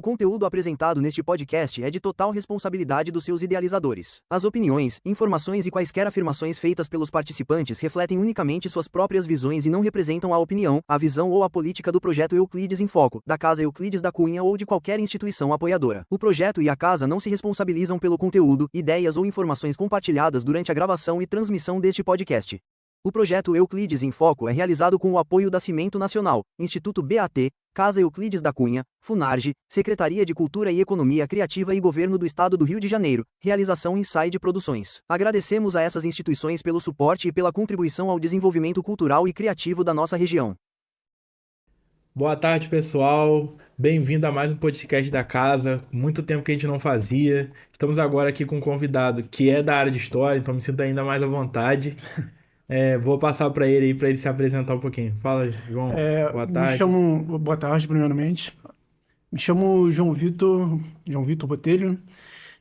conteúdo apresentado neste podcast é de total responsabilidade dos seus idealizadores. As opiniões, informações e quaisquer afirmações feitas pelos participantes refletem unicamente suas próprias visões e não representam a opinião, a visão ou a política do projeto Euclides em Foco, da Casa Euclides da Cunha ou de qualquer instituição apoiadora. O projeto e a casa não se responsabilizam pelo conteúdo, ideias ou informações compartilhadas durante a gravação e transmissão deste podcast. O projeto Euclides em Foco é realizado com o apoio da Cimento Nacional, Instituto BAT, Casa Euclides da Cunha, Funarge, Secretaria de Cultura e Economia Criativa e Governo do Estado do Rio de Janeiro, realização Inside Produções. Agradecemos a essas instituições pelo suporte e pela contribuição ao desenvolvimento cultural e criativo da nossa região. Boa tarde, pessoal. Bem-vindo a mais um podcast da casa. Muito tempo que a gente não fazia. Estamos agora aqui com um convidado que é da área de história, então me sinto ainda mais à vontade. Vou passar para ele aí, para ele se apresentar um pouquinho. Fala, João. Boa tarde. Boa tarde, primeiramente. Me chamo João Vitor Botelho.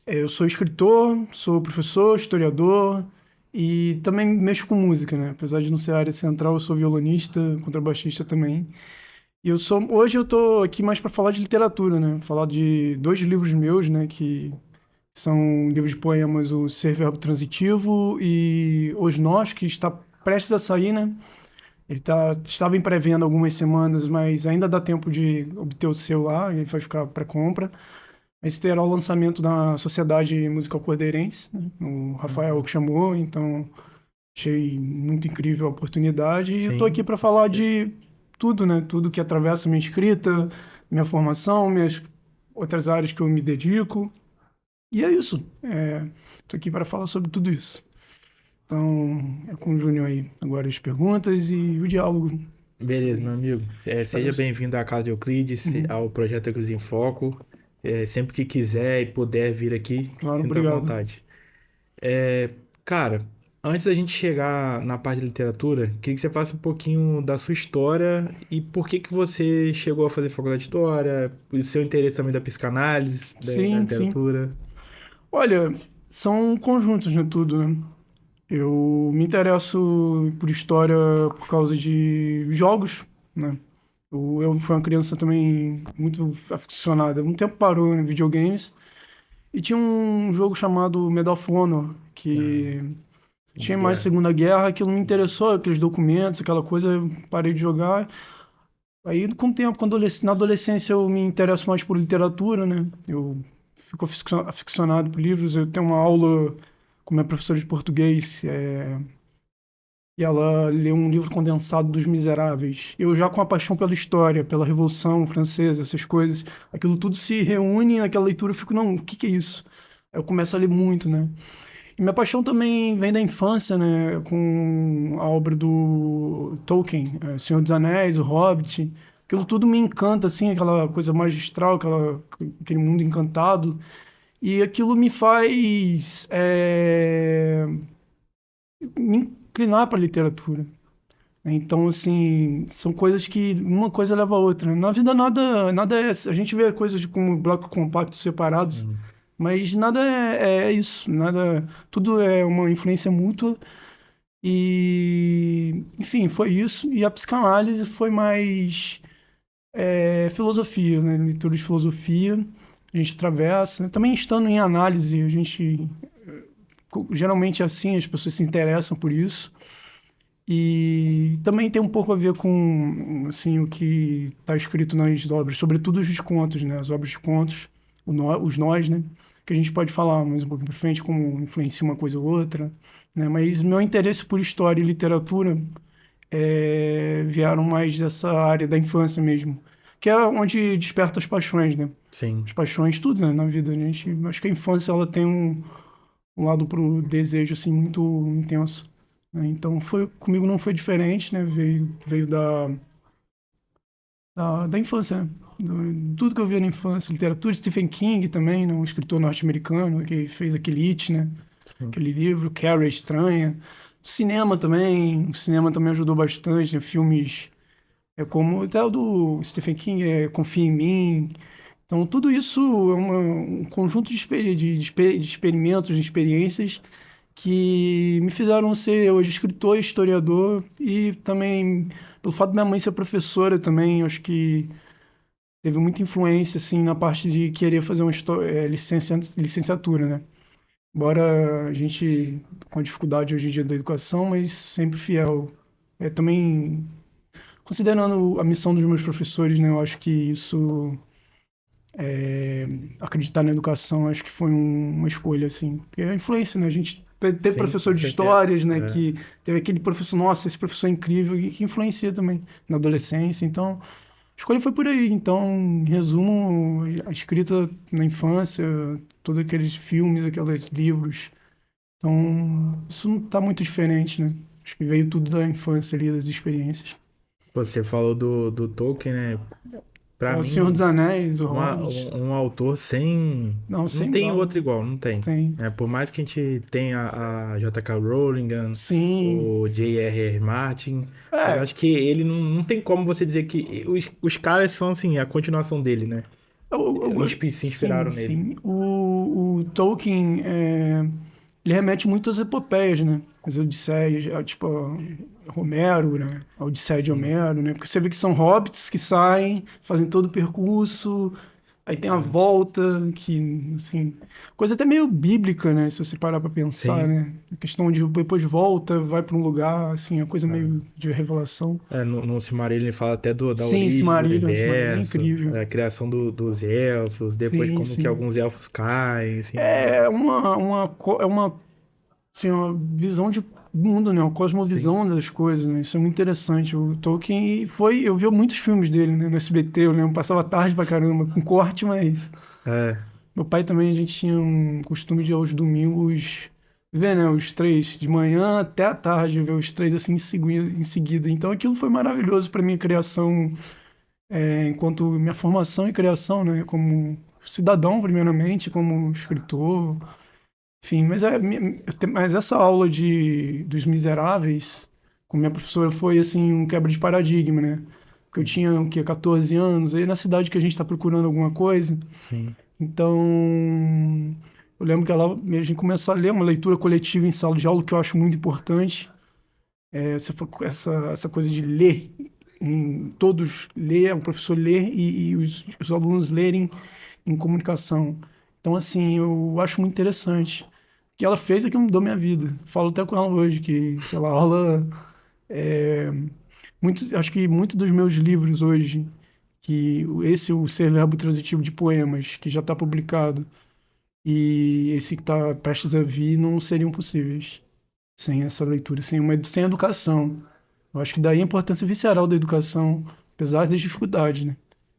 Eu sou escritor, sou professor, historiador e também mexo com música, né? Apesar de não ser a área central, eu sou violonista, contrabaixista também. Hoje eu tô aqui mais para falar de literatura, né? Falar de 2 livros meus, né? Que são livros de poemas, o Ser Verbo Transitivo e Os Nós, que está prestes a sair, né? Estava em pré-venda algumas semanas, mas ainda dá tempo de obter o seu lá, e vai ficar para compra. Mas terá o lançamento da Sociedade Musical Cordeirense, né? O Rafael que chamou, então achei muito incrível a oportunidade. E eu estou aqui para falar de tudo, né? Tudo que atravessa minha escrita, minha formação, minhas outras áreas que eu me dedico. E é isso. Estou aqui para falar sobre tudo isso. Então, é com o Júnior aí agora as perguntas e o diálogo. Beleza, meu amigo. Seja bem-vindo à Casa de Euclides, ao Projeto Euclides em Foco. Sempre que quiser e puder vir aqui, Claro, sinta obrigado. à vontade. Cara, antes da gente chegar na parte de literatura, queria que você falasse um pouquinho da sua história e por que você chegou a fazer faculdade de história, o seu interesse também da psicanálise, da Sim. literatura. Olha, são conjuntos, né, tudo, né? Eu me interesso por história por causa de jogos, né? Eu fui uma criança também muito aficionada. Um tempo parou em videogames e tinha um jogo chamado Medal of Honor, que tinha mais Segunda Guerra, aquilo me interessou, aqueles documentos, aquela coisa, eu parei de jogar. Aí, com o tempo, na adolescência, eu me interesso mais por literatura, né? Eu fico aficionado por livros. Eu tenho uma aula com minha professora de português, e ela lê um livro condensado dos Miseráveis. Eu já com a paixão pela história, pela Revolução Francesa, essas coisas, aquilo tudo se reúne naquela leitura, eu fico, não, o que é isso? Aí eu começo a ler muito, né? E minha paixão também vem da infância, né? Com a obra do Tolkien, Senhor dos Anéis, O Hobbit. Aquilo tudo me encanta, assim, aquela coisa magistral, aquele mundo encantado. E aquilo me faz me inclinar para a literatura. Então, assim, são coisas que uma coisa leva a outra, né? Na vida nada é... A gente vê coisas como bloco compacto separados, mas nada é isso. Tudo é uma influência mútua. E, enfim, foi isso. E a psicanálise foi mais filosofia, né? Leitura de filosofia. A gente atravessa. Também estando em análise, a gente... Geralmente é assim, as pessoas se interessam por isso. E também tem um pouco a ver com, assim, o que está escrito nas obras, sobretudo os contos, né? As obras de contos, os nós, né? Que a gente pode falar mais um pouquinho para frente, como influencia uma coisa ou outra, né? Mas meu interesse por história e literatura vieram mais dessa área da infância mesmo, que é onde desperta as paixões, né? Sim. As paixões, tudo, né, na vida. A gente, acho que a infância ela tem um lado pro desejo assim muito intenso, né? Então comigo não foi diferente, né? Veio da infância, né? Tudo que eu via na infância, literatura, Stephen King também, né? Um escritor norte-americano que fez aquele It, né? Sim. Aquele livro, Carrie a Estranha. Cinema também, o cinema também ajudou bastante, né? Filmes como até o do Stephen King, Confia em Mim. Então, tudo isso é um conjunto de experimentos, de experiências que me fizeram ser hoje escritor, historiador e também, pelo fato de minha mãe ser professora também, acho que teve muita influência, assim, na parte de querer fazer uma licenciatura, né? Embora a gente com dificuldade hoje em dia da educação, mas sempre fiel. Também, considerando a missão dos meus professores, né? Eu acho que isso, acreditar na educação, acho que foi uma escolha, assim. Porque é a influência, né? A gente teve Sim, professor com de certeza. histórias, né? É. Que teve aquele professor, nossa, esse professor é incrível, e que influencia também na adolescência. Então, a escolha foi por aí. Então, em resumo, a escrita na infância, todos aqueles filmes, aqueles livros. Então, isso não está muito diferente, né? Acho que veio tudo da infância ali, das experiências. Você falou do Tolkien, né? Pra É o Senhor dos mim, Anéis, o uma- Hobbit. um, um autor sem. Não, Não sem tem igual. outro igual, não tem. Tem. É, por mais que a gente tenha a J.K. Rowling, Sim. o J.R.R. Martin, eu É, acho que ele não tem como você dizer que os caras são, assim, a continuação dele, né? Se sim, inspiraram nele. sim. O Tolkien, ele remete muito às epopeias, né? As Odisseias, tipo, Homero, né? A Odisseia de Sim. Homero, né? Porque você vê que são hobbits que saem, fazem todo o percurso, aí tem a volta, que, assim, coisa até meio bíblica, né? Se você parar pra pensar, Sim. né? A questão de depois volta, vai pra um lugar, assim, é coisa É. meio de revelação. No Silmarillion ele fala até da Sim, origem do Silmarillion é universo, incrível. a criação dos elfos, depois Sim, como que sim. alguns elfos caem, assim. É uma assim, uma visão de mundo, né? Uma Sim. cosmovisão das coisas, né? Isso é muito interessante. O Tolkien eu vi muitos filmes dele, né? No SBT, eu lembro, passava tarde pra caramba, com corte, mas É, meu pai também, a gente tinha um costume de aos domingos ver, né? Os três, de manhã até a tarde, ver os três assim em seguida. Então aquilo foi maravilhoso para minha criação, enquanto minha formação e criação, né? Como cidadão, primeiramente, como escritor. Enfim, mas essa aula dos Miseráveis com minha professora foi assim um quebra de paradigma, né? Porque eu tinha o quê, 14 anos, aí na cidade que a gente está procurando alguma coisa, sim. então eu lembro que a gente começou a ler uma leitura coletiva em sala de aula que eu acho muito importante. Essa coisa de ler, todos ler, o professor ler e os alunos lerem em comunicação. Então, assim, eu acho muito interessante. O que ela fez é que mudou minha vida. Falo até com ela hoje, que aquela aula. é, Acho que muitos dos meus livros hoje, o Ser Verbo Transitivo de Poemas, que já está publicado, e esse que está prestes a vir, não seriam possíveis sem essa leitura, sem educação. Eu acho que daí a importância visceral da educação, apesar das dificuldades, né?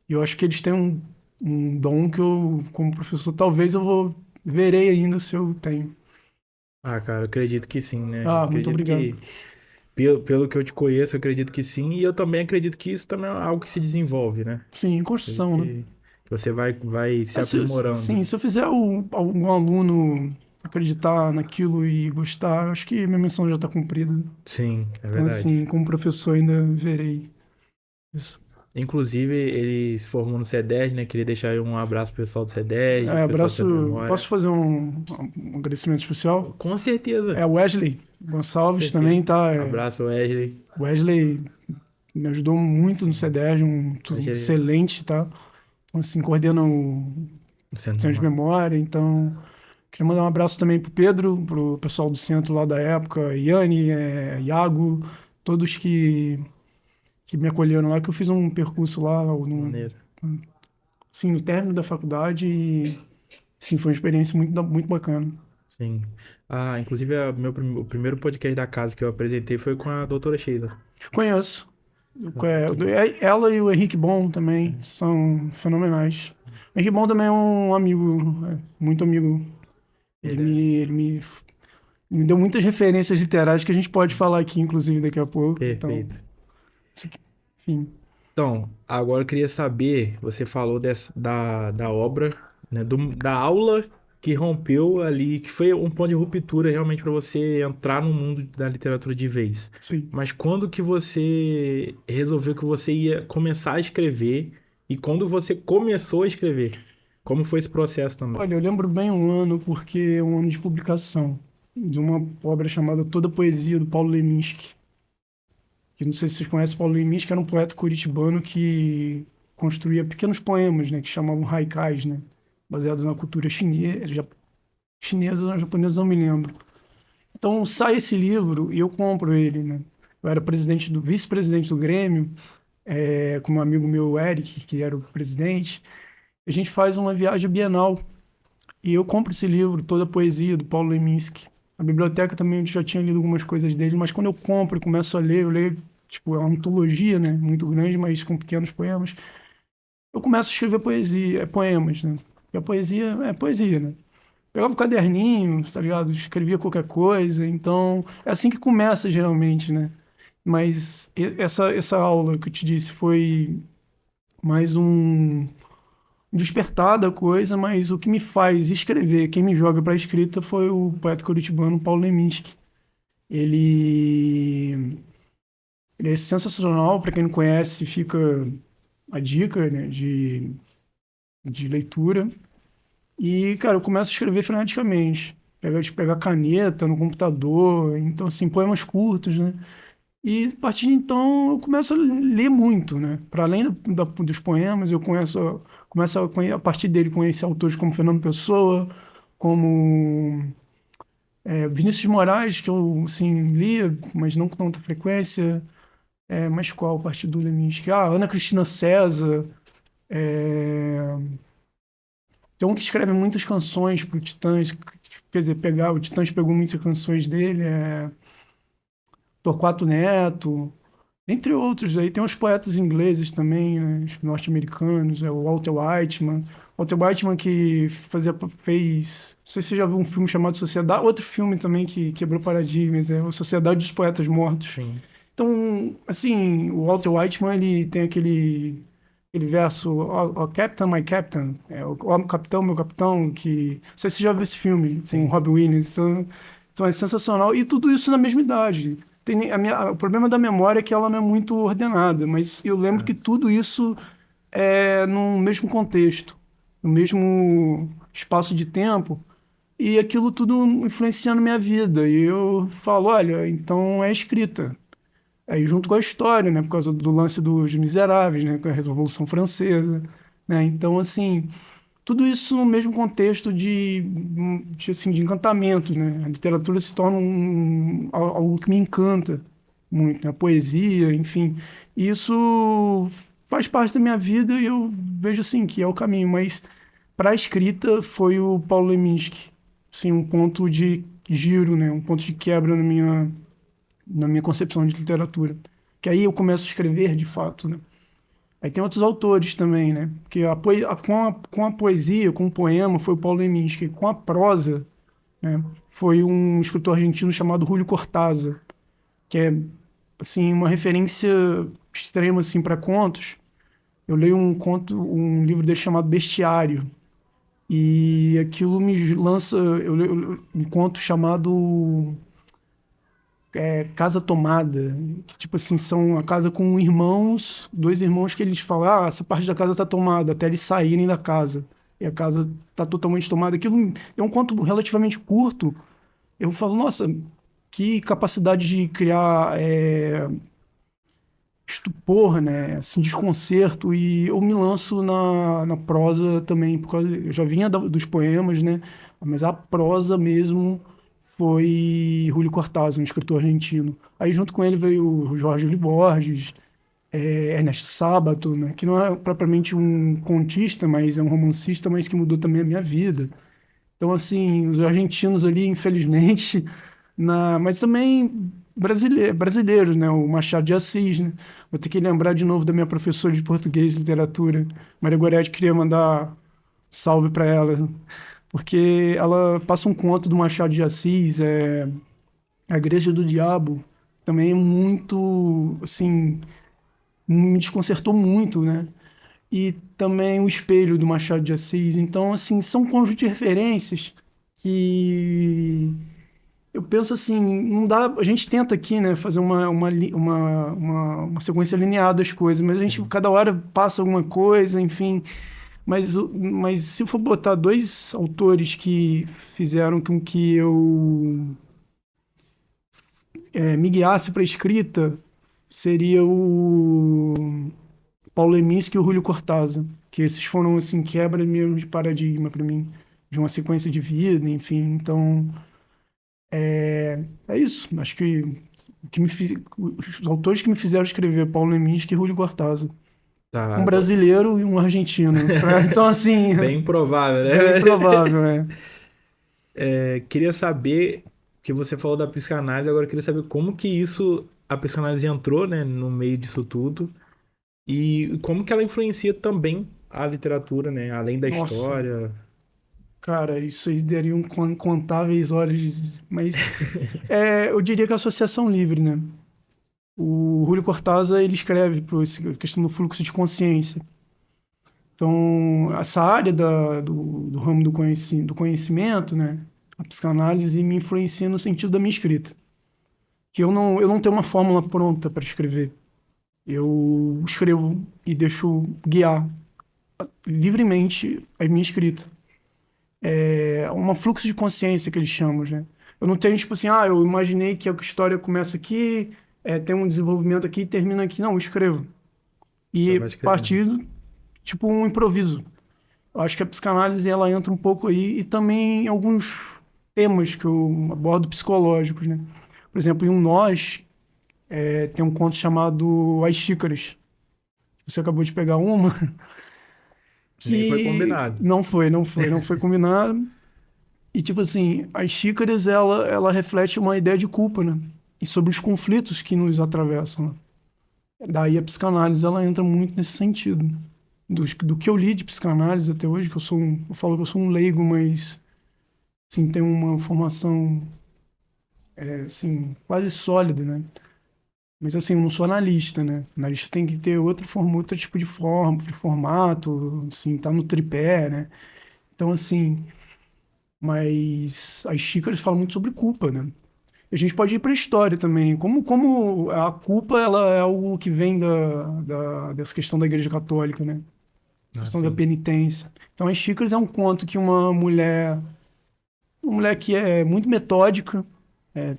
E eu acho que eles têm um dom que eu, como professor, talvez verei ainda se eu tenho. Ah, cara, eu acredito que sim, né? Eu Ah, muito acredito obrigado. que, pelo que eu te conheço, eu acredito que sim. E eu também acredito que isso também é algo que se desenvolve, né? Sim, construção, né? Que você vai se Mas aprimorando. sim, se eu fizer algum aluno acreditar naquilo e gostar, acho que minha missão já está cumprida. Sim, é Então, verdade. assim, como professor, ainda verei isso. Inclusive, ele se formou no C10, né? Queria deixar aí um abraço pro pessoal do C10, pro pessoal do Abraço. Centro de Memória. Posso fazer um agradecimento especial? Com certeza, O Wesley com Gonçalves também, certeza. tá? Abraço, Wesley. O Wesley me ajudou muito no Sim. CEDERJ, Wesley, excelente, tá? Então, assim, coordena o no Centro de Centro de Memória. Memória, então... Queria mandar um abraço também pro Pedro, pro pessoal do centro lá da época, Yane, Iago, todos que me acolheram lá, que eu fiz um percurso lá, Maneiro. assim, no término da faculdade e, sim, foi uma experiência muito bacana. Sim. Ah, inclusive, o primeiro podcast da casa que eu apresentei foi com a doutora Sheila. Conheço. Que- Ela e o Henrique Bon também são fenomenais. O Henrique Bon também é um amigo, muito amigo. Ele Ele é me, ele me, me deu muitas referências literárias que a gente pode falar aqui, inclusive, daqui a pouco. Então, perfeito. enfim. Então, agora eu queria saber, você falou da obra, né, da aula que rompeu ali, que foi um ponto de ruptura realmente para você entrar no mundo da literatura de vez. Sim. Mas quando que você resolveu que você ia começar a escrever e quando você começou a escrever? Como foi esse processo também? Olha, eu lembro bem um ano, porque é um ano de publicação de uma obra chamada Toda Poesia, do Paulo Leminski. Que não sei se vocês conhecem Paulo Leminski, era um poeta curitibano que construía pequenos poemas, né, que chamavam haikais, né, baseados na cultura chinesa ou japonesa, não me lembro. Então sai esse livro e eu compro ele, né. Eu era vice-presidente do Grêmio, com um amigo meu, Eric, que era o presidente. A gente faz uma viagem bienal e eu compro esse livro, toda a poesia do Paulo Leminski. A biblioteca também eu já tinha lido algumas coisas dele, mas quando eu compro e começo a ler, eu leio, tipo, é uma antologia, né, muito grande, mas com pequenos poemas. Eu começo a escrever poesia, poemas, né? E a poesia é poesia, né? Pegava o caderninho, tá ligado? Escrevia qualquer coisa, então é assim que começa geralmente, né? Mas essa aula que eu te disse foi mais um despertar da coisa, mas o que me faz escrever, quem me joga para a escrita foi o poeta curitibano Paulo Leminski. Ele, ele é sensacional, para quem não conhece, fica a dica, né, de leitura. E, cara, eu começo a escrever freneticamente. Pegar caneta no computador, então, assim, poemas curtos, né? E a partir de então eu começo a ler muito, né? Para além dos poemas, eu começo a partir dele conhecer autores como Fernando Pessoa, como Vinícius de Moraes, que eu assim, lia, mas não com tanta frequência. Mas qual? A partir do Leminski? Ana Cristina César. É... Tem um que escreve muitas canções pro Titãs, quer dizer, o Titãs pegou muitas canções dele, Torquato Neto, entre outros. Aí tem uns poetas ingleses também, né, norte-americanos, o Walter Whiteman. Walter Whiteman que fez, não sei se você já viu um filme chamado Sociedade, outro filme também que quebrou paradigmas, é a Sociedade dos Poetas Mortos. Sim. Então, assim, o Walter Whiteman, ele tem aquele verso, oh, Captain, my Captain, o capitão, meu capitão, que... Não sei se você já viu esse filme, tem o Robin Williams, então é sensacional. E tudo isso na mesma idade. O problema da memória é que ela não é muito ordenada, mas eu lembro que tudo isso é no mesmo contexto, no mesmo espaço de tempo, e aquilo tudo influenciando minha vida. E eu falo, olha, então é escrita. Aí junto com a história, né, por causa do lance dos Miseráveis, né, com a Revolução Francesa, né? Então, assim, tudo isso no mesmo contexto assim, de encantamento, né? A literatura se torna algo que me encanta muito, né? A poesia, enfim. E isso faz parte da minha vida e eu vejo, assim, que é o caminho. Mas para a escrita foi o Paulo Leminski, assim, um ponto de giro, né? Um ponto de quebra na minha concepção de literatura. Que aí eu começo a escrever de fato, né? Aí tem outros autores também, né? Porque com a poesia, com o poema, foi o Paulo Leminski. Com a prosa, né, foi um escritor argentino chamado Júlio Cortázar, que é, assim, uma referência extrema, assim, para contos. Eu leio um livro dele chamado Bestiário, e aquilo me lança... Eu leio um conto chamado Casa Tomada, que tipo assim, são a casa com irmãos, dois irmãos que eles falam, essa parte da casa tá tomada, até eles saírem da casa. E a casa tá totalmente tomada. Aquilo é um conto relativamente curto. Eu falo, nossa, que capacidade de criar estupor, né? Assim, desconcerto. E eu me lanço na prosa também, porque eu já vinha dos poemas, né? Mas a prosa mesmo foi Júlio Cortázar, um escritor argentino. Aí junto com ele veio o Jorge Luis Borges, Ernesto Sábato, né? Que não é propriamente um contista, mas é um romancista, mas que mudou também a minha vida. Então, assim, os argentinos ali, infelizmente, mas também brasileiros, né? O Machado de Assis, né? Vou ter que lembrar de novo da minha professora de português e literatura, Maria Goretti, queria mandar um salve para ela, porque ela passa um conto do Machado de Assis, A Igreja do Diabo, também é muito, assim, me desconcertou muito, né? E também O Espelho do Machado de Assis. Então, assim, são um conjunto de referências que eu penso assim, não dá, a gente tenta aqui, né, fazer uma sequência linear das coisas, mas a gente cada hora passa alguma coisa, enfim. Mas se for botar dois autores que fizeram com que eu me guiasse para a escrita, seria o Paulo Leminski e o Júlio Cortázar, que esses foram, assim, quebra mesmo de paradigma para mim, de uma sequência de vida, enfim. Então, é isso. Acho que, os autores que me fizeram escrever Paulo Leminski e Júlio Cortázar. Tá. Um brasileiro e um argentino. Então, assim, Bem provável, bem né? provável, né? Queria saber, que você falou da psicanálise, agora eu queria saber como que a psicanálise entrou, né, no meio disso tudo e como que ela influencia também a literatura, né, além da Nossa, história. cara, isso aí dariam incontáveis horas, mas eu diria que a associação livre, né? O Júlio Cortázar, ele escreve por essa questão do fluxo de consciência. Então, essa área do ramo do conhecimento, né? A psicanálise me influencia no sentido da minha escrita. Que eu não tenho uma fórmula pronta para escrever. Eu escrevo e deixo guiar livremente a minha escrita. É um fluxo de consciência que eles chamam, né? Eu não tenho, tipo assim, eu imaginei que a história começa aqui, tem um desenvolvimento aqui e termina aqui. Não, eu escrevo. Você E vai escrevendo. partir, tipo, um improviso. Eu acho que a psicanálise, ela entra um pouco aí e também em alguns temas que eu abordo psicológicos, né? Por exemplo, em Um Nós, tem um conto chamado As Xícaras. Você acabou de pegar uma Nem foi que combinado. não foi combinado. E, tipo assim, As Xícaras, ela reflete uma ideia de culpa, né? E sobre os conflitos que nos atravessam, né? Daí a psicanálise, ela entra muito nesse sentido. Do que eu li de psicanálise até hoje, que eu falo que eu sou um leigo, mas, assim, tenho uma formação, assim, quase sólida, né? Mas, assim, eu não sou analista, né? Analista tem que ter outro tipo de formato, assim, tá no tripé, né? Então, assim, mas as xícaras falam muito sobre culpa, né? A gente pode ir para a história também. Como a culpa, ela é algo que vem dessa questão da Igreja Católica, né? A questão da Assim. penitência. Então, As Xícaras é um conto que uma mulher que é muito metódica,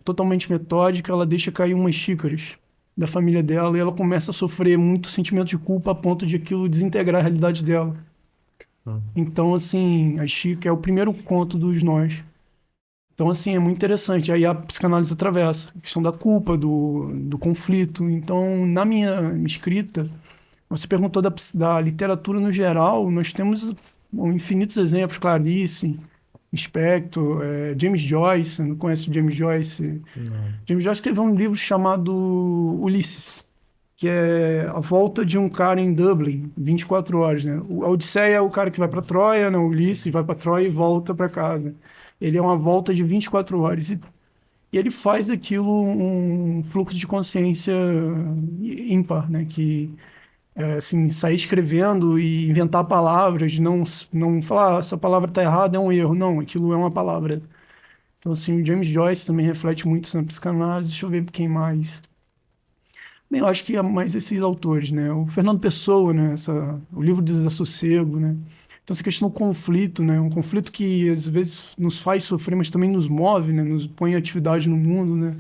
totalmente metódica, ela deixa cair umas xícaras da família dela e ela começa a sofrer muito sentimento de culpa a ponto de aquilo desintegrar a realidade dela. Então, assim, As Xícaras é o primeiro conto dos Nós. Então, assim, é muito interessante. Aí a psicanálise atravessa a questão da culpa, do conflito. Então, na minha escrita, você perguntou da literatura no geral, nós temos infinitos exemplos, Clarice, Lispector, James Joyce, não conhece James Joyce? Não. James Joyce escreveu um livro chamado Ulisses, que é a volta de um cara em Dublin, 24 horas, né? A Odisseia é o cara que vai para Troia, né? O Ulisses vai para Troia e volta para casa. Ele é uma volta de 24 horas. E ele faz aquilo um fluxo de consciência ímpar, né? Que assim, sair escrevendo e inventar palavras, não falar, essa palavra está errada, é um erro. Não, aquilo é uma palavra. Então, assim, o James Joyce também reflete muito na psicanálise. Deixa eu ver quem mais. Bem, eu acho que é mais esses autores, né? O Fernando Pessoa, né? O livro do Desassossego, né? Então, essa questão do conflito, né? Um conflito que às vezes nos faz sofrer, mas também nos move, né? Nos põe em atividade no mundo, né?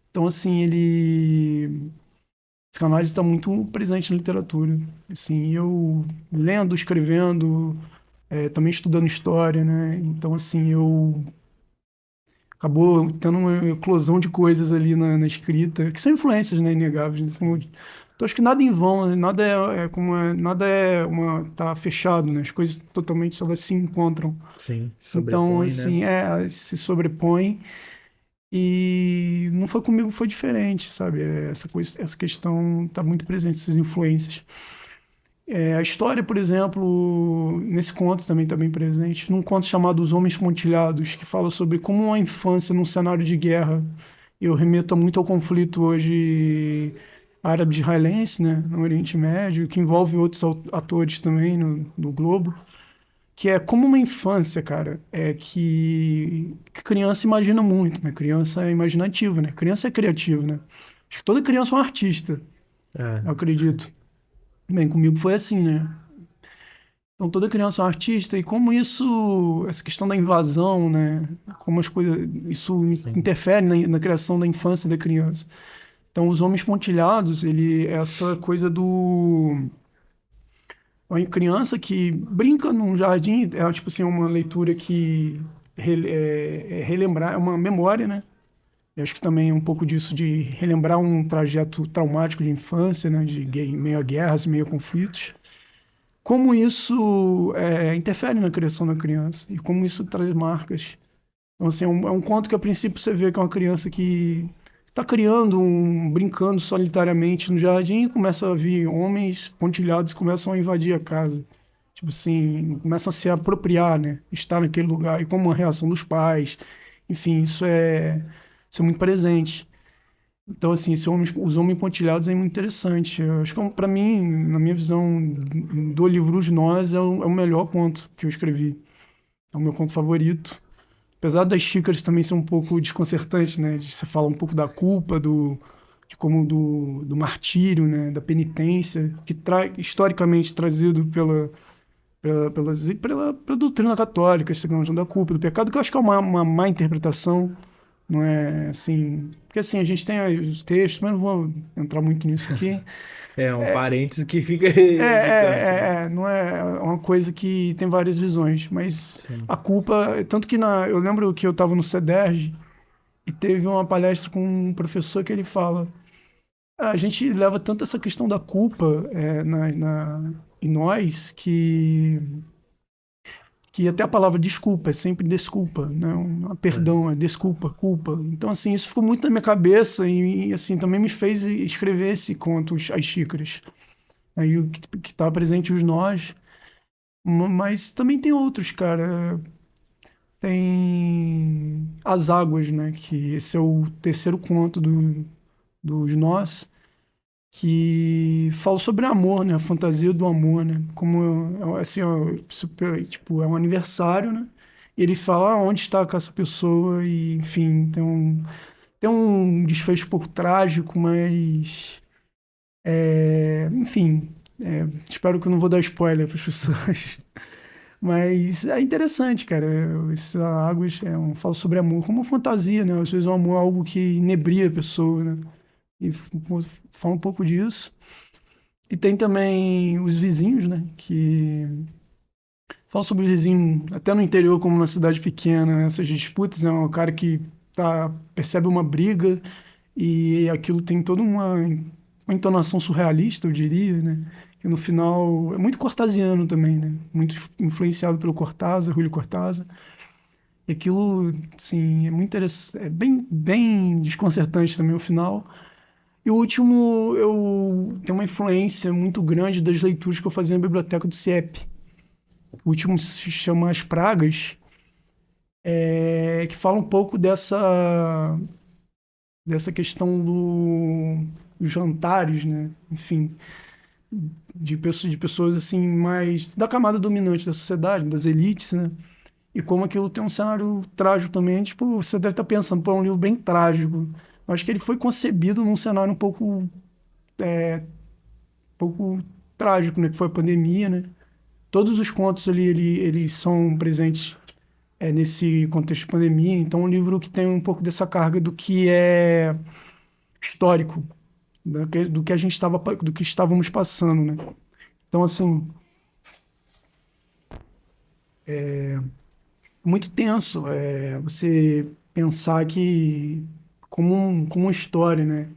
Então, assim, psicanálise está muito presente na literatura. Assim, eu lendo, escrevendo, também estudando história, né? Então, assim, eu acabou tendo uma eclosão de coisas ali na escrita, que são influências, né, inegáveis. Então, acho que nada em vão, né? Nada nada tá fechado, né? As coisas totalmente elas se encontram. Sim, Então, sobrepõe, né? assim, se sobrepõem. E não foi comigo, foi diferente, sabe? Essa questão está muito presente, essas influências. A história, por exemplo, nesse conto também está bem presente, num conto chamado Os Homens Pontilhados, que fala sobre como a infância num cenário de guerra. Eu remeto muito ao conflito hoje árabe-israelense, né, no Oriente Médio, que envolve outros atores também no Globo, que é como uma infância, cara, que criança imagina muito, né? Criança é imaginativa, né? Criança é criativa, né? Acho que toda criança é um artista, É, eu acredito. Bem, comigo foi assim, né? Então toda criança é um artista e como essa questão da invasão, né? Como as coisas, isso sim. interfere na criação da infância da criança. Então, Os Homens Pontilhados, ele é essa coisa do uma criança que brinca num jardim, é tipo assim, uma leitura que relembrar, é uma memória, né? Eu acho que também é um pouco disso de relembrar um trajeto traumático de infância, né? De meio a guerras, meio a conflitos. Como isso interfere na criação da criança e como isso traz marcas. Então, assim, é um conto que a princípio você vê que é uma criança que está criando, brincando solitariamente no jardim e começa a vir homens pontilhados e começam a invadir a casa. Tipo assim, começam a se apropriar, né? Estar naquele lugar. E como uma reação dos pais. Enfim, isso é muito presente. Então, assim, os homens pontilhados é muito interessante. Eu acho que, para mim, na minha visão do livro Os Nós, é o melhor conto que eu escrevi. É o meu conto favorito. Apesar das xícaras também ser um pouco desconcertante, né? Você fala um pouco da culpa, de como do martírio, né? Da penitência, que historicamente trazido pela doutrina católica, essa questão da culpa, do pecado, que eu acho que é uma má interpretação. Não é assim. Porque assim, a gente tem os textos, mas não vou entrar muito nisso aqui. É um parênteses que fica irritante, né? Não é uma coisa que tem várias visões, mas Sim. a culpa. Tanto que eu lembro que eu estava no CEDERJ e teve uma palestra com um professor que ele fala: a gente leva tanto essa questão da culpa em nós que até a palavra desculpa é sempre desculpa, né? Perdão, é desculpa, culpa. Então, assim, isso ficou muito na minha cabeça e assim, também me fez escrever esse conto, As Xícaras. Aí o que está presente os nós, mas também tem outros, cara. Tem As Águas, né? Que esse é o terceiro conto dos nós, que fala sobre amor, né? A fantasia do amor, né? Como assim, ó, tipo, é um aniversário, né? E eles falam onde está com essa pessoa e, enfim, tem um desfecho um pouco trágico, mas enfim, espero que eu não vou dar spoiler para as pessoas. Mas é interessante, cara. Essas águas fala sobre amor como fantasia, né? Às vezes o amor é algo que inebria a pessoa, né? E fala um pouco disso. E tem também os vizinhos, né? Que falam sobre o vizinho, até no interior, como na cidade pequena, né? Essas disputas, né? Um cara que percebe uma briga e aquilo tem toda uma entonação surrealista, eu diria, né? Que no final é muito cortasiano também, né? Muito influenciado pelo Cortázar, Júlio Cortázar. E aquilo, assim, é muito interessante, é bem, bem desconcertante também o final. E o último, eu tenho uma influência muito grande das leituras que eu fazia na biblioteca do CIEP. O último se chama As Pragas, que fala um pouco dessa questão dos jantares, né? Enfim, de pessoas assim mais da camada dominante da sociedade, das elites, né? E como aquilo tem um cenário trágico também, tipo, você deve estar pensando, pô, é um livro bem trágico. Eu acho que ele foi concebido num cenário um pouco trágico, né? Que foi a pandemia, né? Todos os contos ali, eles são presentes nesse contexto de pandemia, então é um livro que tem um pouco dessa carga do que é histórico, do que a gente do que estávamos passando, né? Então, assim, muito tenso você pensar que como uma história, né?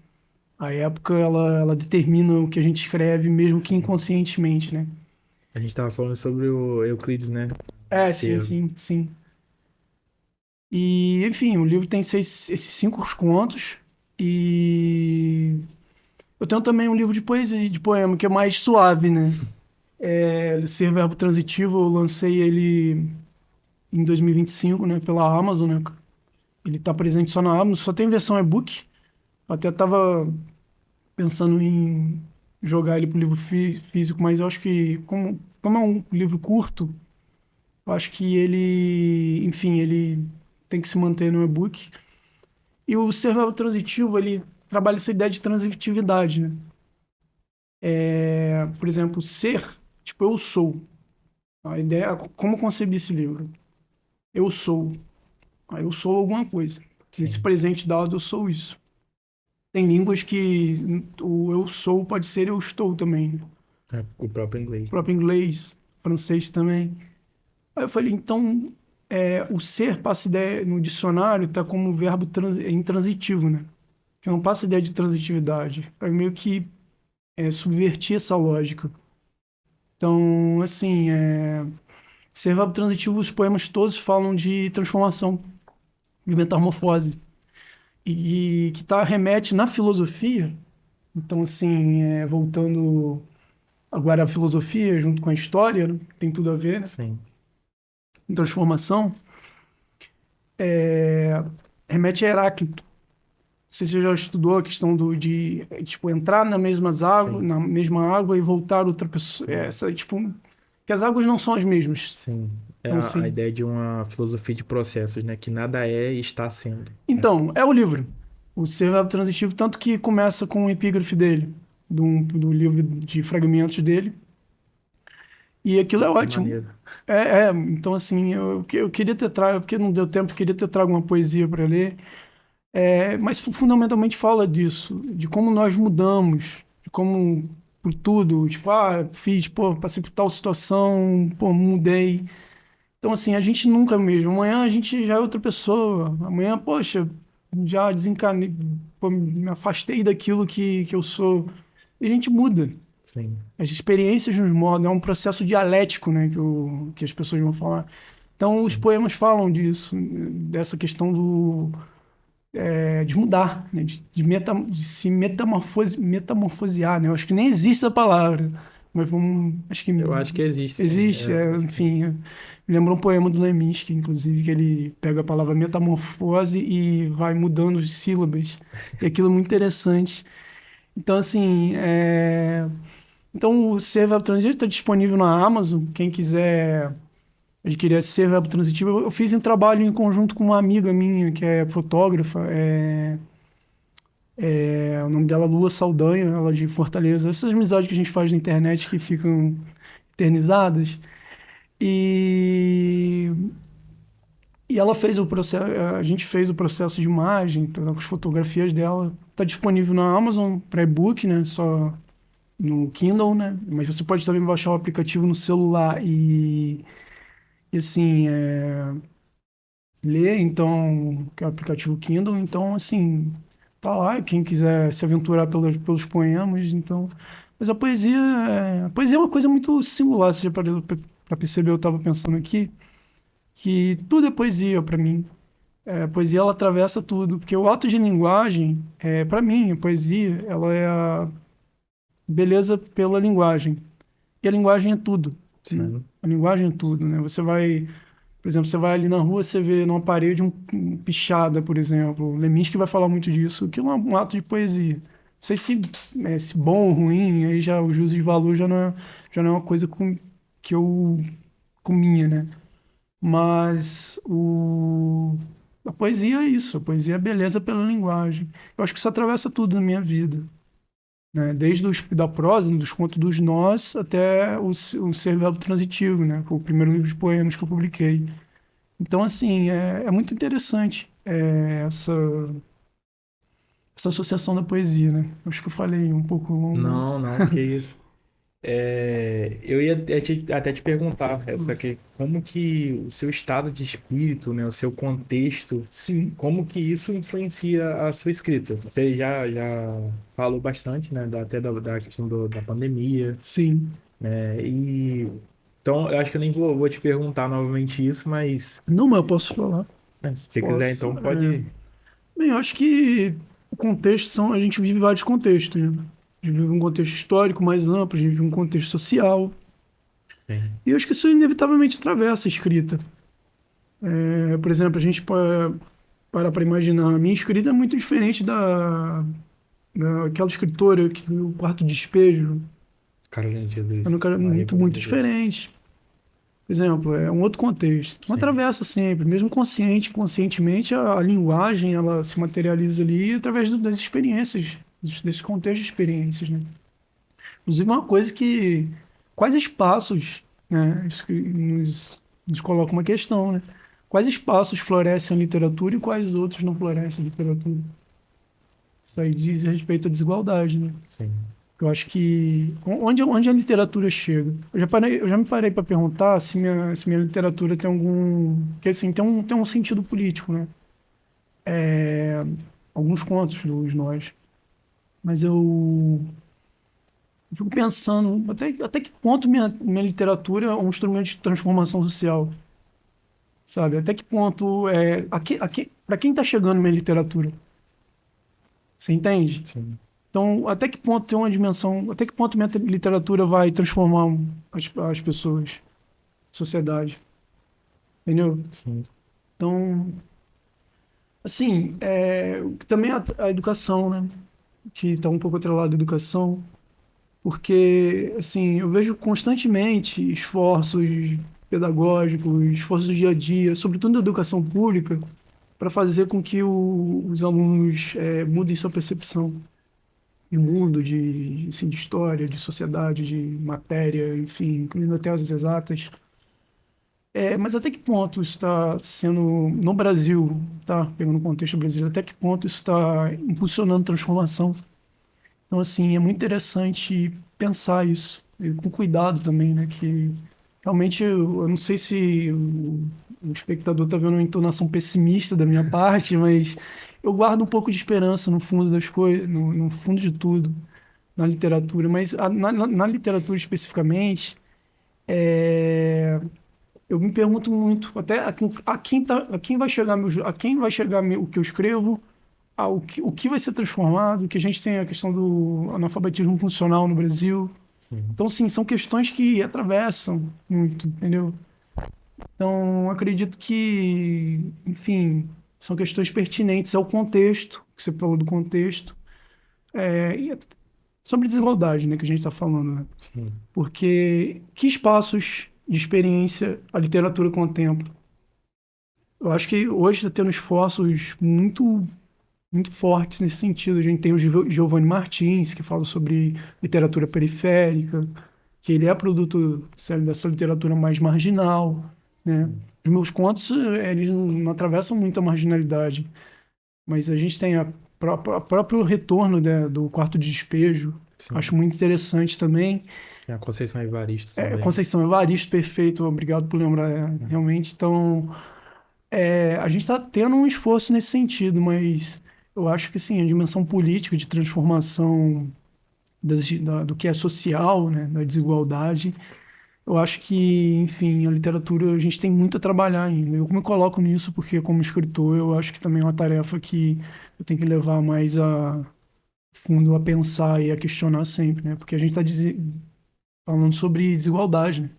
A época, ela determina o que a gente escreve, mesmo que inconscientemente, né? A gente tava falando sobre o Euclides, né? Sim, Acervo. sim, sim. E, enfim, o livro tem esses 5 contos e eu tenho também um livro de poesia, de poema, que é mais suave, né? Ser Verbo Transitivo, eu lancei ele em 2025, né, pela Amazon, né? Ele tá presente só na Amazon, só tem versão e-book. Eu até tava pensando em jogar ele pro livro físico, mas eu acho que, como é um livro curto, eu acho que enfim, ele tem que se manter no e-book. E o Ser Verbo Transitivo, ele trabalha essa ideia de transitividade, né? Por exemplo, ser, tipo, eu sou. A ideia, como concebi esse livro? Eu sou. Eu sou alguma coisa. Nesse Sim. presente dado, eu sou isso. Tem línguas que o eu sou pode ser eu estou também, né? O próprio inglês. o próprio inglês, francês também. Aí eu falei, então, o ser passa ideia no dicionário, está como verbo intransitivo, né? Que não passa ideia de transitividade. Aí meio que subverti essa lógica. Então, assim, ser verbo transitivo, os poemas todos falam de transformação, de metamorfose. E que remete na filosofia. Então, assim, voltando agora à filosofia, junto com a história, né? Tem tudo a ver, né? Sim. Em transformação, remete a Heráclito. Não sei se você já estudou a questão de tipo, entrar Sim. na mesma água e voltar outra pessoa. Tipo, que as águas não são as mesmas. Sim. É Então, a assim. ideia de uma filosofia de processos, né? Que nada é e está sendo. Então, é o livro. O Ser Verbo Transitivo, tanto que começa com um epígrafe dele, do livro de fragmentos dele. E aquilo é Que ótimo. maneiro. Então, assim, eu queria ter trago, porque não deu tempo, eu queria ter trago uma poesia para ler. Mas fundamentalmente fala disso, de como nós mudamos, de como por tudo, tipo, passei por tal situação, pô, mudei. Então, assim, a gente nunca é o mesmo. Amanhã a gente já é outra pessoa. Amanhã, poxa, já desencanei, pô, me afastei daquilo que eu sou. E a gente muda. Sim. As experiências nos moldam, é um processo dialético, né, que as pessoas vão falar. Então, os Sim. poemas falam disso, dessa questão de mudar, né, de se metamorfosear, né? Eu acho que nem existe essa palavra, mas acho que Eu acho que existe, sim. existe, Acho que enfim. Me lembra um poema do Leminski, inclusive, que ele pega a palavra metamorfose e vai mudando as sílabas. E aquilo é muito interessante. Então, assim, então o Ser Verbo Transitivo está disponível na Amazon. Quem quiser adquirir esse Ser Verbo Transitivo, eu fiz um trabalho em conjunto com uma amiga minha, que é fotógrafa. O nome dela é Lua Saldanha, ela é de Fortaleza. Essas amizades que a gente faz na internet que ficam eternizadas. E, e ela fez o processo, a gente fez o processo de imagem, então, com as fotografias dela. Está disponível na Amazon para e-book, né? Só no Kindle, né? Mas você pode também baixar o aplicativo no celular e assim, ler, então, que é o aplicativo Kindle. Então, assim, tá lá, quem quiser se aventurar pelos poemas, então... Mas a poesia é uma coisa muito singular, você já parou para perceber, eu estava pensando aqui, que tudo é poesia para mim. A poesia, ela atravessa tudo, porque o ato de linguagem, para mim, a poesia, ela é a beleza pela linguagem. E a linguagem é tudo, né? sim. A linguagem é tudo, né? Por exemplo, você vai ali na rua, você vê numa parede um pichada, por exemplo. O Leminski vai falar muito disso, que é um ato de poesia. Não sei se bom ou ruim, aí já o juízo de valor já não é uma coisa que eu cominha, né? Mas a poesia é isso, a poesia é a beleza pela linguagem. Eu acho que isso atravessa tudo na minha vida, né? Desde da prosa, dos contos dos nós, até o Ser Verbo Transitivo, né? Que foi o primeiro livro de poemas que eu publiquei. Então, assim, é muito interessante essa associação da poesia, né? Acho que eu falei um pouco longo. Não, não, que isso. Eu ia até te perguntar como que o seu estado de espírito, né, o seu contexto, Sim, como que isso influencia a sua escrita? Você já falou bastante, né, até da questão da pandemia, sim. né, então eu acho que eu nem vou te perguntar novamente isso, mas Não, mas eu posso falar. né, se você quiser, Posso. então pode. Bem, eu acho que o contexto a gente vive vários contextos, né? A gente vive um contexto histórico mais amplo, a gente vive um contexto social. Sim, E eu acho que isso inevitavelmente atravessa a escrita. Por exemplo, a gente para imaginar, a minha escrita é muito diferente daquela escritora que o Quarto Despejo. Carolina de É Jesus, um cara Maria muito, Carolina muito de Jesus. diferente. Por exemplo, é um outro contexto. Então, Sim, atravessa sempre, mesmo conscientemente, a linguagem ela se materializa ali através das experiências, desse contexto de experiências, né? Inclusive, uma coisa que... Quais espaços, né? Isso que nos coloca uma questão, né? Quais espaços florescem a literatura e quais outros não florescem a literatura? Isso aí diz respeito à desigualdade, né? sim. Eu acho que onde a literatura chega. Eu já me parei para perguntar se minha literatura tem algum, que assim, tem um sentido político, né? Alguns contos dos nós. Mas eu fico pensando até que ponto minha literatura é um instrumento de transformação social, sabe? Até que ponto para quem está chegando minha literatura? Você entende? Sim, Então, até que ponto tem uma dimensão, até que ponto minha literatura vai transformar as pessoas, a sociedade, entendeu? sim. Então, assim, também a educação, né? Que está um pouco atrelado à educação, porque, assim, eu vejo constantemente esforços pedagógicos, esforços do dia a dia, sobretudo na educação pública, para fazer com que os alunos mudem sua percepção de mundo, assim, de história, de sociedade, de matéria, enfim, incluindo até as exatas. Mas até que ponto isso está sendo, no Brasil, tá? Pegando o contexto brasileiro, até que ponto isso está impulsionando transformação? Então, assim, é muito interessante pensar isso, e com cuidado também, né? Que realmente eu não sei se o espectador está vendo uma entonação pessimista da minha parte, mas eu guardo um pouco de esperança no fundo das coisas, no fundo de tudo, na literatura. Mas na literatura especificamente, eu me pergunto muito, até a quem vai chegar a quem vai chegar o que eu escrevo, o que vai ser transformado, que a gente tem a questão do analfabetismo funcional no Brasil. Sim. Então, sim, são questões que atravessam muito, entendeu? Então, acredito que, enfim, são questões pertinentes ao contexto, que você falou do contexto, e sobre desigualdade, né, que a gente está falando, né? Sim. Porque que espaços de experiência a literatura contempla? Eu acho que hoje está tendo esforços muito fortes nesse sentido. A gente tem o Giovanni Martins, que fala sobre literatura periférica, que ele é produto, sabe, dessa literatura mais marginal, né? Os meus contos, eles não atravessam muito a marginalidade, mas a gente tem o próprio retorno, né, do Quarto de Despejo, Sim. acho muito interessante também. Tem a Conceição Evaristo também. Conceição Evaristo, perfeito, obrigado por lembrar, realmente. Então, a gente está tendo um esforço nesse sentido, mas eu acho que sim, a dimensão política de transformação do que é social, né, da desigualdade, eu acho que, enfim, a literatura a gente tem muito a trabalhar ainda. Eu me coloco nisso porque, como escritor, eu acho que também é uma tarefa que eu tenho que levar mais a fundo a pensar e a questionar sempre, né? Porque a gente está falando sobre desigualdade, né?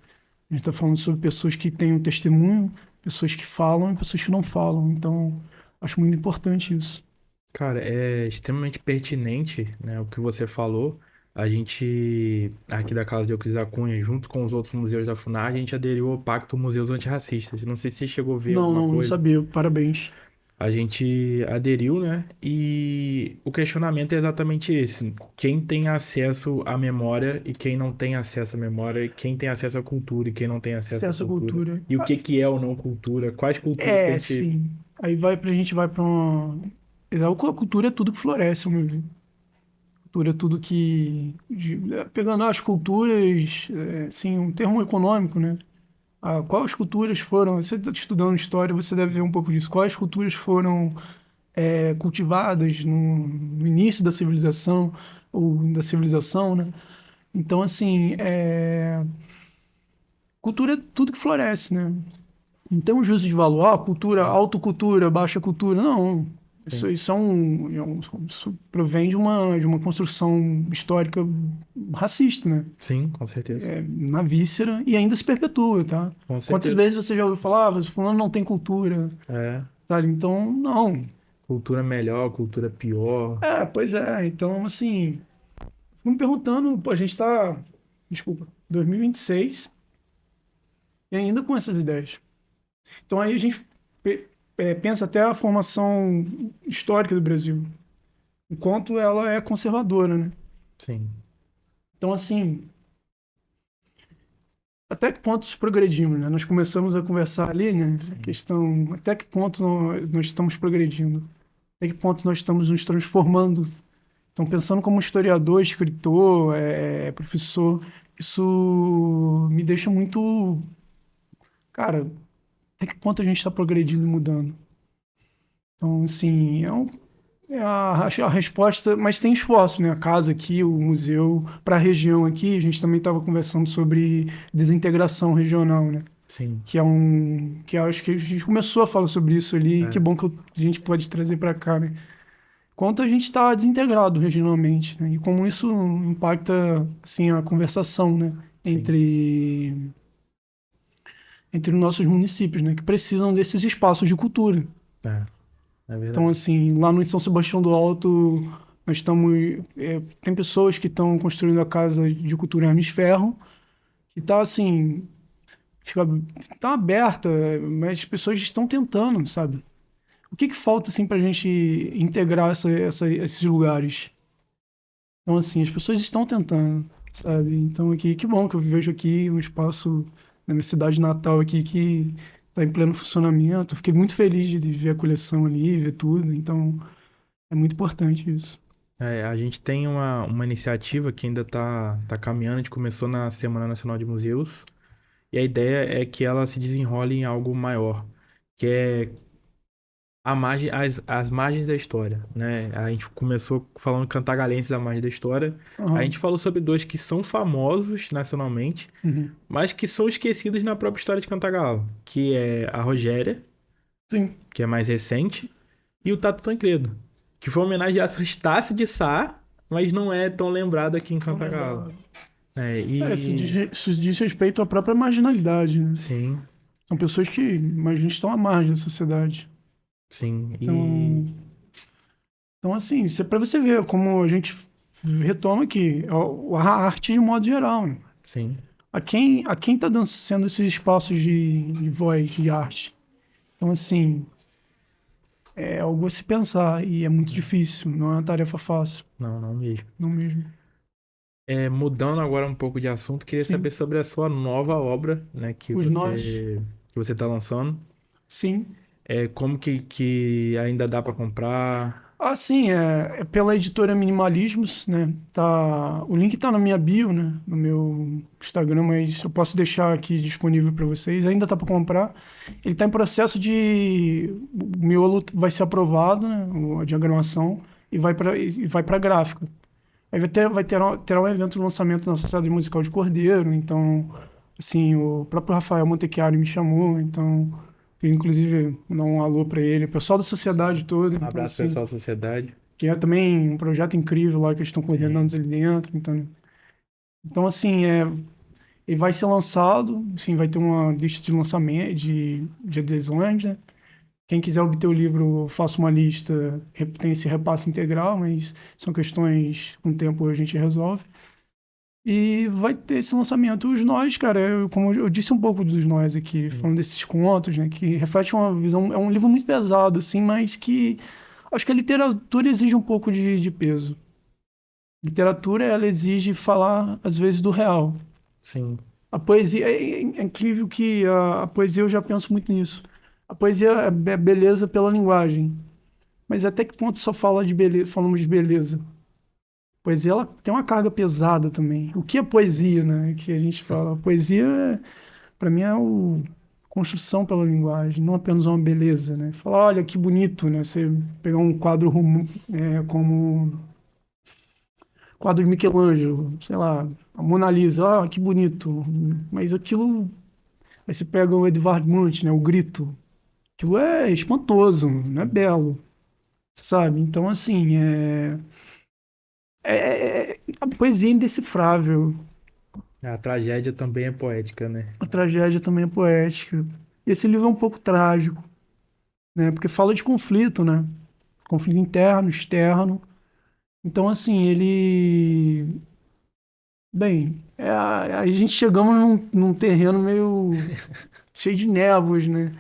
A gente está falando sobre pessoas que têm um testemunho, pessoas que falam e pessoas que não falam. Então, acho muito importante isso. Cara, é extremamente pertinente, né, o que você falou. A gente, aqui da Casa de Euclides da Cunha, junto com os outros museus da FUNAR, a gente aderiu ao Pacto Museus Antirracistas. Não sei se você chegou a ver alguma Não coisa. sabia. Parabéns. A gente aderiu, né? E o questionamento é exatamente esse: quem tem acesso à memória e quem não tem acesso à memória, e quem tem acesso à cultura e quem não tem acesso à Acesso à cultura. cultura. E o que que é ou não cultura? Quais culturas que a gente. Sim. Aí a gente vai para uma. A cultura é tudo que floresce, ao meu ver. Cultura é tudo que. Pegando as culturas, assim, um termo econômico, né? Quais culturas foram. Você está estudando história, você deve ver um pouco disso. Quais culturas foram cultivadas no início da civilização, ou da civilização, né? Então, assim, cultura é tudo que floresce, né? Não tem um juízo de valor, cultura, Sim, autocultura, baixa cultura, não. sim. Isso provém de uma construção histórica racista, né? Sim, com certeza. Na víscera e ainda se perpetua, tá? Com Quantas certeza. vezes você já ouviu falar, fulano não tem cultura, É. sabe? Então, não. Cultura melhor, cultura pior. Pois é. Então, assim, fico me perguntando, pô, a gente tá, desculpa, 2026 e ainda com essas ideias. Então aí a gente pensa até a formação histórica do Brasil, enquanto ela é conservadora, né? Sim. Então, assim, até que ponto progredimos, né? Nós começamos a conversar ali, né? A questão, até que ponto nós estamos progredindo? Até que ponto nós estamos nos transformando? Então, pensando como historiador, escritor, professor, isso me deixa muito... Cara, até que ponto a gente está progredindo e mudando? Então, assim, a resposta... Mas tem esforço, né? A casa aqui, o museu, para a região aqui, a gente também estava conversando sobre desintegração regional, né? Sim. Que acho que a gente começou a falar sobre isso ali, e que bom que a gente pode trazer para cá, né? Quanto a gente está desintegrado regionalmente, né? E como isso impacta, assim, a conversação, né? Sim. Entre os nossos municípios, né? Que precisam desses espaços de cultura. É verdade. Então, assim, lá no São Sebastião do Alto, nós estamos... tem pessoas que estão construindo a Casa de Cultura Hermes Ferro, que está, assim... tá aberta, mas as pessoas estão tentando, sabe? O que falta, assim, pra gente integrar esses lugares? Então, assim, as pessoas estão tentando, sabe? Então, aqui, que bom que eu vejo aqui um espaço na minha cidade natal aqui que está em pleno funcionamento. Fiquei muito feliz de ver a coleção ali, ver tudo. Então, é muito importante isso. A gente tem uma iniciativa que ainda tá caminhando, a gente começou na Semana Nacional de Museus, e a ideia é que ela se desenrole em algo maior, que é as margens da história, né? A gente começou falando Cantagallenses à margem da história, a Aham. gente falou sobre dois que são famosos nacionalmente, Uhum. mas que são esquecidos na própria história de Cantagalo, que é a Rogéria, Sim. que é mais recente, e o Tato Tancredo, que foi homenageado por Estácio de Sá, mas não é tão lembrado aqui em Cantagalo. Isso diz respeito à própria marginalidade, né? Sim, São pessoas que, imagina, estão à margem da sociedade. sim, Então, assim, isso é para você ver como a gente retoma aqui a arte de modo geral, né? sim, A quem está sendo esses espaços de voz, de arte? Então, assim, é algo a se pensar e é muito difícil, não é uma tarefa fácil, não mesmo. não mesmo. Mudando agora um pouco de assunto, queria Sim, saber sobre a sua nova obra, né, que os nós, você está lançando. sim. Como que ainda dá para comprar? Ah, sim, é pela editora Minimalismos, né? O link tá na minha bio, né? No meu Instagram, mas eu posso deixar aqui disponível para vocês. Ainda tá para comprar. Ele tá em processo de... O miolo vai ser aprovado, né? A diagramação, e vai para gráfica. Aí terá um evento de lançamento na Sociedade Musical de Cordeiro, então, assim, o próprio Rafael Montechiari me chamou, então... Eu, inclusive, mandar um alô para ele, o pessoal da sociedade toda. Um Então, abraço, assim, pessoal da sociedade. que é também um projeto incrível lá que eles estão coordenando Sim. ali dentro. Então assim, ele vai ser lançado, enfim, vai ter uma lista de lançamento, de adesões, né? Quem quiser obter o livro, eu faço uma lista, tem esse repasse integral, mas são questões, com o tempo a gente resolve. E vai ter esse lançamento. Os nós, cara, como eu disse um pouco dos nós aqui, Sim. falando desses contos, né, que reflete uma visão, é um livro muito pesado, assim, mas que acho que a literatura exige um pouco de peso. Literatura, ela exige falar, às vezes, do real. Sim. A poesia, é incrível que a poesia, eu já penso muito nisso. A poesia é beleza pela linguagem, mas até que ponto só fala de beleza, falamos de beleza? Poesia, ela tem uma carga pesada também. O que é poesia, né? Que a gente fala. A poesia, para mim, construção pela linguagem, não apenas uma beleza, né? Falar, olha que bonito, né? Você pegar um quadro como quadro de Michelangelo, sei lá, a Mona Lisa, que bonito. Mas aquilo, aí você pega o Edvard Munch, né? O Grito. Aquilo é espantoso, não é belo, sabe? Então, assim, a poesia é indecifrável. A tragédia também é poética, né? A tragédia também é poética. E esse livro é um pouco trágico, né? Porque fala de conflito, né? Conflito interno, externo. Então, assim, ele... Bem, a gente chegamos num terreno meio cheio de névoas, né?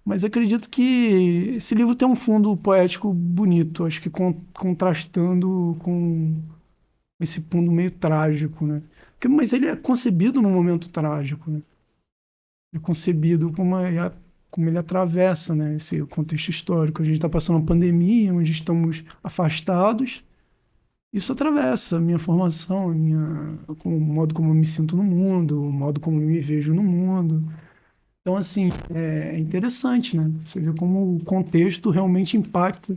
Mas acredito que esse livro tem um fundo poético bonito, acho que contrastando com esse fundo meio trágico, né? Mas ele é concebido num momento trágico, né? É concebido como ele atravessa, né, esse contexto histórico. A gente está passando uma pandemia, onde estamos afastados, isso atravessa a minha formação, o modo como eu me sinto no mundo, o modo como eu me vejo no mundo. Então, assim, é interessante, né? Você vê como o contexto realmente impacta.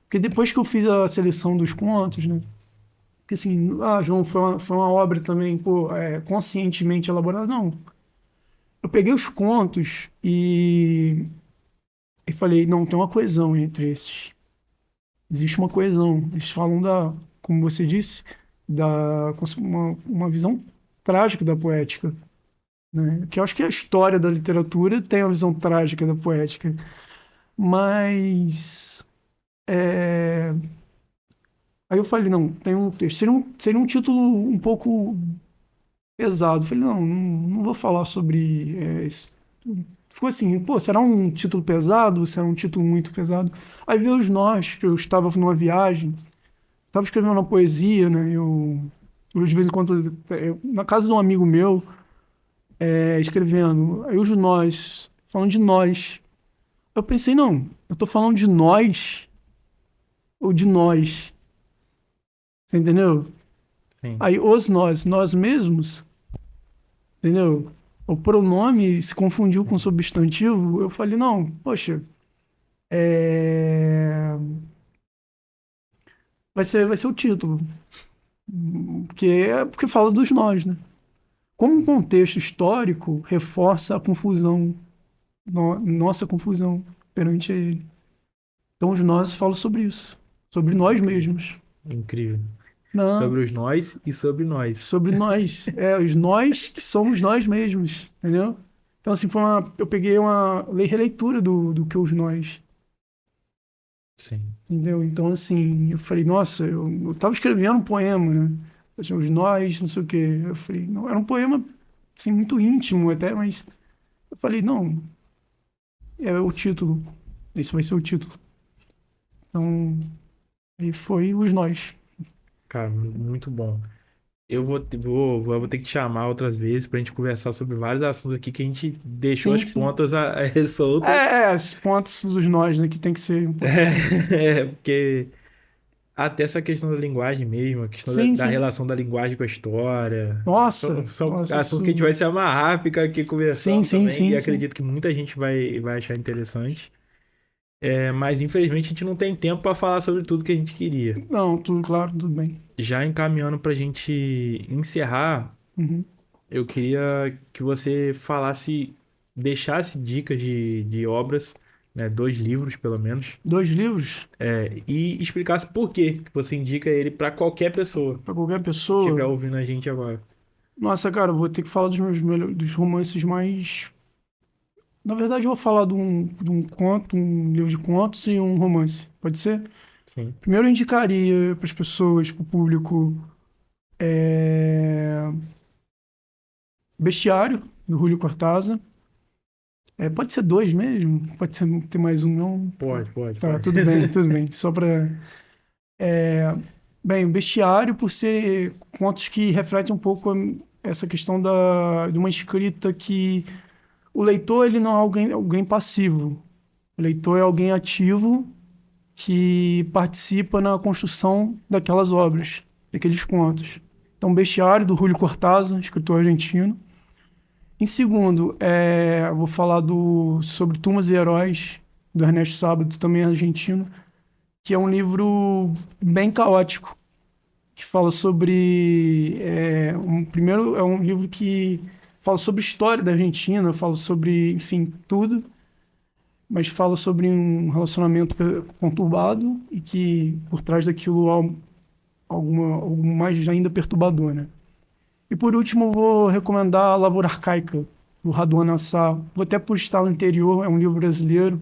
Porque depois que eu fiz a seleção dos contos, né? Porque assim, João, foi uma obra também, pô, conscientemente elaborada. Não. Eu peguei os contos e falei, não, tem uma coesão entre esses. Existe uma coesão. Eles falam como você disse, uma visão trágica da poética, né? Que eu acho que a história da literatura tem a visão trágica da poética. Mas aí eu falei, não, tem um texto. Seria um título um pouco pesado. Eu falei, não vou falar sobre isso. Ficou assim, pô, será um título pesado? Será um título muito pesado? Aí veio os nós, que eu estava numa viagem, estava escrevendo uma poesia, né? Eu de vez em quando, na casa de um amigo meu, escrevendo, aí os nós, falando de nós. Eu pensei, não, eu tô falando de nós ou de nós, você entendeu? Sim. Aí os nós mesmos, entendeu? O pronome se confundiu com o substantivo. Eu falei, não, poxa, é... vai ser o título. Porque fala dos nós, né? Como um contexto histórico reforça a confusão, nossa confusão perante ele. Então os nós falam sobre isso, sobre nós mesmos. Incrível. Não, Sobre os nós e sobre nós. sobre nós. Os nós que somos nós mesmos, entendeu? Então, assim, eu peguei uma releitura do que os nós, Sim. entendeu? Então, assim, eu falei, nossa, eu tava escrevendo um poema, né? Assim, os nós, não sei o quê. Eu falei, não, era um poema, assim, muito íntimo até, mas eu falei, não, é o título. Esse vai ser o título. Então, aí foi os nós. Cara, muito bom. Eu vou ter que te chamar outras vezes pra gente conversar sobre vários assuntos aqui que a gente deixou Sim, as sim. pontas soltas. As pontas dos nós, né, que tem que ser importante. Porque até essa questão da linguagem mesmo, a questão da, Sim, da sim. relação da linguagem com a história. Nossa, São nossa, assuntos que a gente vai se amarrar, ficar aqui sim, conversando sim, também, e sim, sim. acredito que muita gente vai achar interessante. Mas infelizmente a gente não tem tempo para falar sobre tudo que a gente queria. Não, tudo claro, tudo bem. Já encaminhando para a gente encerrar, Uhum. eu queria que você deixasse dicas de obras, né, 2 livros pelo menos, 2 livros e explicasse por que você indica ele para qualquer pessoa para qualquer que estiver pessoa. ouvindo a gente agora. Nossa, cara, eu vou ter que falar dos meus dos romances mais. Na verdade, eu vou falar de um conto, um livro de contos e um romance. Pode ser? Sim. Primeiro, eu indicaria para as pessoas, para o público, é... Bestiário, do Júlio Cortázar. Pode ser 2 mesmo? Pode ter mais um, não? Pode, pode, Tá, pode. tudo bem, tudo bem. Só para. Bem, o Bestiário, por ser contos que refletem um pouco essa questão de uma escrita que o leitor ele não é alguém passivo. O leitor é alguém ativo que participa na construção daquelas obras, daqueles contos. Então, Bestiário, do Júlio Cortázar, escritor argentino. Em segundo, eu vou falar sobre Tumas e Heróis, do Ernesto Sábato, também argentino, que é um livro bem caótico, que fala sobre. Primeiro, é um livro que fala sobre a história da Argentina, fala sobre, enfim, tudo, mas fala sobre um relacionamento conturbado e que por trás daquilo há algo mais ainda perturbador, né? E por último, eu vou recomendar A Lavoura Arcaica, do Raduan Assar. Vou até por estar no interior, é um livro brasileiro.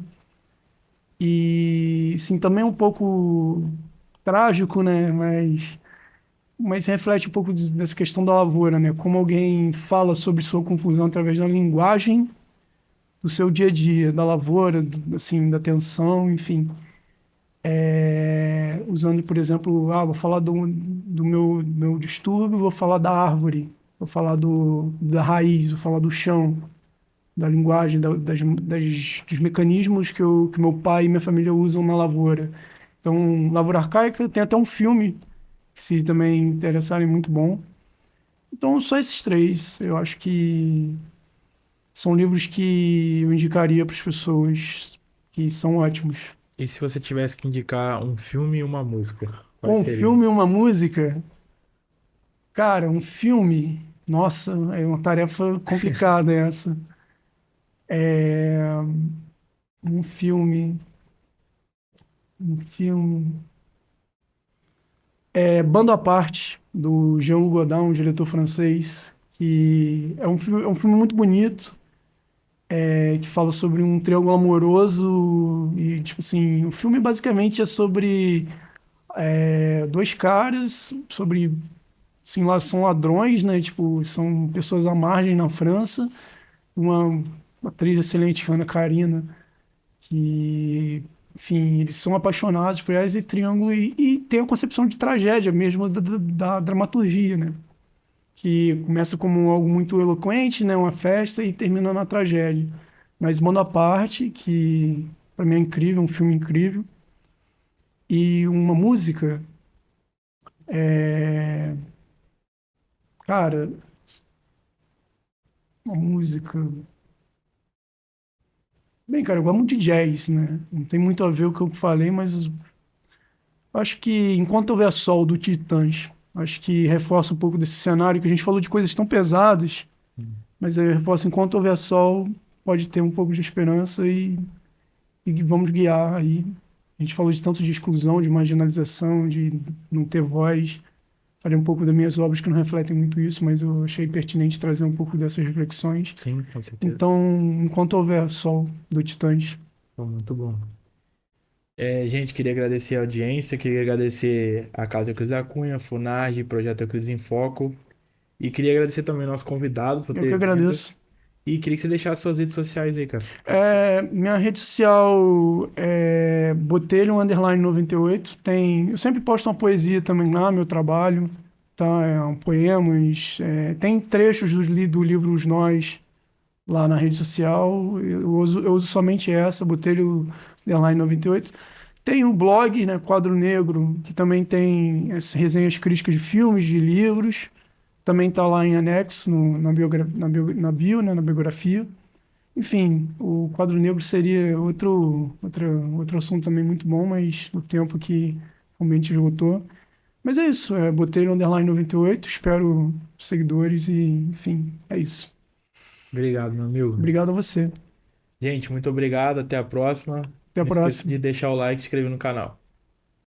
E, sim, também é um pouco trágico, né? Mas reflete um pouco dessa questão da lavoura, né? Como alguém fala sobre sua confusão através da linguagem do seu dia a dia, da lavoura, assim, da tensão, enfim. Usando, por exemplo, vou falar do meu distúrbio, vou falar da árvore, vou falar da raiz, vou falar do chão, da linguagem, dos mecanismos que meu pai e minha família usam na lavoura. Então, Lavoura Arcaica tem até um filme que se também interessarem, muito bom. Então, só esses três. Eu acho que são livros que eu indicaria para as pessoas, que são ótimos. E se você tivesse que indicar um filme e uma música, quais Bom, um seriam? filme e uma música. Cara, um filme. Nossa, é uma tarefa complicada essa. É, um filme. Um filme. Bando à Parte, do Jean Godin, um diretor francês, que é um filme muito bonito, que fala sobre um triângulo amoroso e, tipo assim, o filme basicamente é sobre dois caras, sobre, assim, lá são ladrões, né, tipo, são pessoas à margem na França, uma atriz excelente, Ana Karina, que, enfim, eles são apaixonados por esse triângulo e tem a concepção de tragédia mesmo da dramaturgia, né? Que começa como algo muito eloquente, né? Uma festa e termina na tragédia. Mas Mão à Parte, que para mim é incrível, um filme incrível. E uma música, é... cara, uma música... Bem, cara, eu gosto muito de jazz, né? Não tem muito a ver com o que eu falei, mas acho que Enquanto Houver Sol, do Titãs, acho que reforça um pouco desse cenário que a gente falou de coisas tão pesadas, mas aí reforça Enquanto Houver Sol, pode ter um pouco de esperança e vamos guiar aí. A gente falou de tanto de exclusão, de marginalização, de não ter voz. Falei um pouco das minhas obras que não refletem muito isso, mas eu achei pertinente trazer um pouco dessas reflexões. Sim, com certeza. Então, Enquanto Houver Sol, do Titãs. Foi muito bom. Gente, queria agradecer a audiência, queria agradecer a Casa Euclides da Cunha, Funarge, Projeto Euclides em Foco. E queria agradecer também ao nosso convidado por Eu que ter vindo. agradeço. E queria que você deixasse suas redes sociais aí, cara. Minha rede social é Botelho_98. Eu sempre posto uma poesia também lá, meu trabalho, tá? Poemas. Tem trechos do livro Os Nós lá na rede social. Eu uso somente essa, Botelho_98. Tem o blog, né, Quadro Negro, que também tem as resenhas críticas de filmes, de livros. Também está lá em anexo, na bio, né, na biografia. Enfim, o Quadro Negro seria outro assunto também muito bom, mas o tempo que realmente esgotou. Mas é isso, Botelho_98, espero seguidores e, enfim, é isso. Obrigado, meu amigo. Obrigado a você. Gente, muito obrigado. Até a próxima. Até a Não esqueça próxima. de deixar o like e se inscrever no canal.